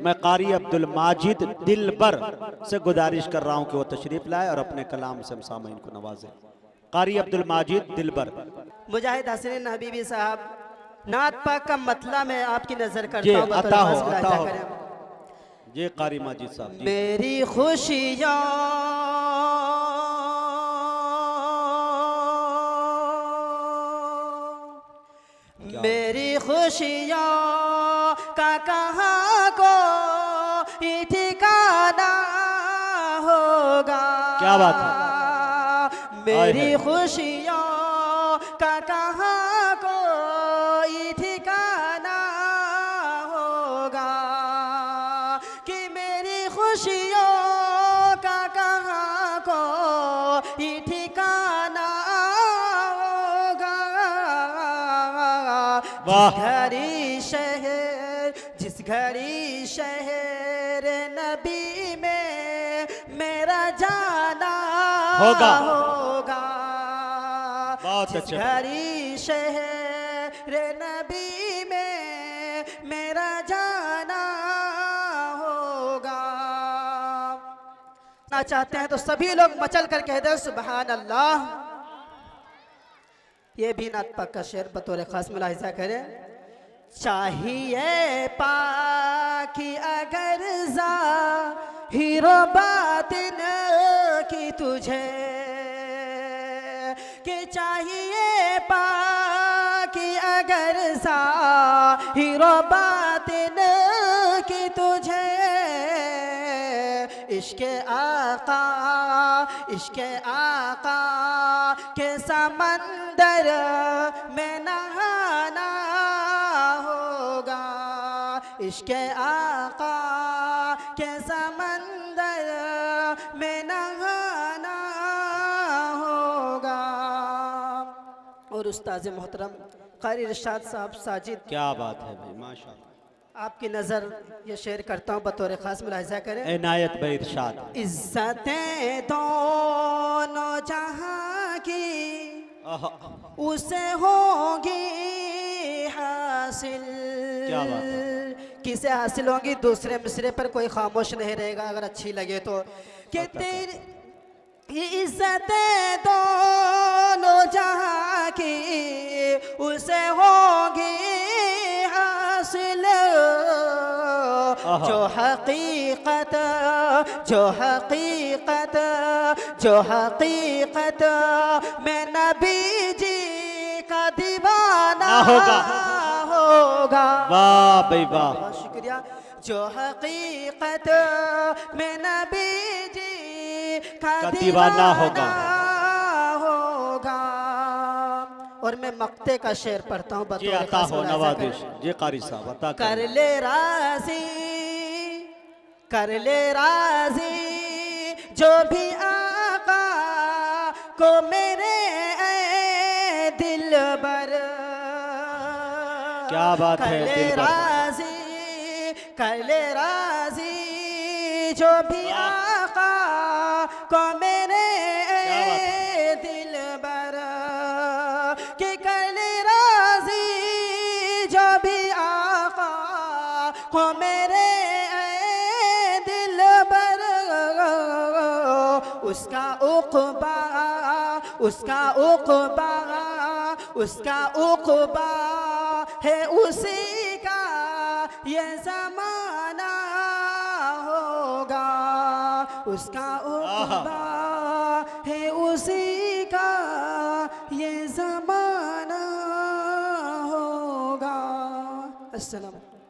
मैं कारी अब्दुल माजिद दिलबर से गुजारिश कर रहा हूं कि वो तशरीफ लाए और अपने कलाम से सामीन को नवाजे। कारी अब्दुल माजिद दिलबर। मुजाहिद हसन हबीबी साहब, नात पाक का मतलब मैं आपकी नजर जी करता हूँ। अता हो, अता हो। ये कारी माजिद साहब जी। मेरी खुशियाँ मेरी खुशियों का कहाँ को ठिकाना होगा। क्या बात है। मेरी खुशियों का कहाँ को ठिकाना होगा कि मेरी खुशियों का कहाँ को ठिकाना होगा। जिस घड़ी शहर नबी में मेरा जाना होगा। बहुत अच्छा। घड़ी शहर नबी में मेरा जाना होगा। ना चाहते हैं तो सभी लोग मचल कर कह दे सुभान अल्लाह। ये भी नात पाक का शेर बतौर खास मुलाहिजा करें। चाहिए पाकी अगर ज़ाहिरो बातिन की तुझे, कि चाहिए पाकी अगर ज़ाहिरो बातिन की तुझे, इश्क़े आका के समंदर में नहाना होगा। इश्क़े आका के समंदर में नहाना होगा। और उस्ताद मोहतरम कारी इरशाद साहब साजिद, क्या बात है भाई, माशाअल्लाह। आपकी नज़र ये शेर करता हूँ बतौर खास मुलाहिजा करें। इनायत भाई इरशाद। इज्जतें दोनों जहां की उसे होगी हासिल। क्या बात है। किसे हासिल होगी? दूसरे मिसरे पर कोई खामोश नहीं रहेगा अगर अच्छी लगे तो। कि तेरी इज्जतें दोनों जहां की उसे होगी हासिल। जो हकीकत में नबी जी का दीवाना होगा। वाह भाई वाह, बहुत शुक्रिया। जो हकीकत में नबी जी का दीवाना होगा। और मैं मक्ते का शेर पढ़ता हूँ जी अता हो, नवाजिश। जी कारी साहब अता कर ले राजी जो भी आका को मेरे दिलबर। क्या बात है। कर ले राजी जो भी आका को मेरे दिलबर। कि कर ले राजी जो भी आका को मेरे दिलबर। उसका उक़बा है उसी का ये ज़माना होगा। उसका उक़बा है उसी का ये ज़माना होगा। अस्सलाम।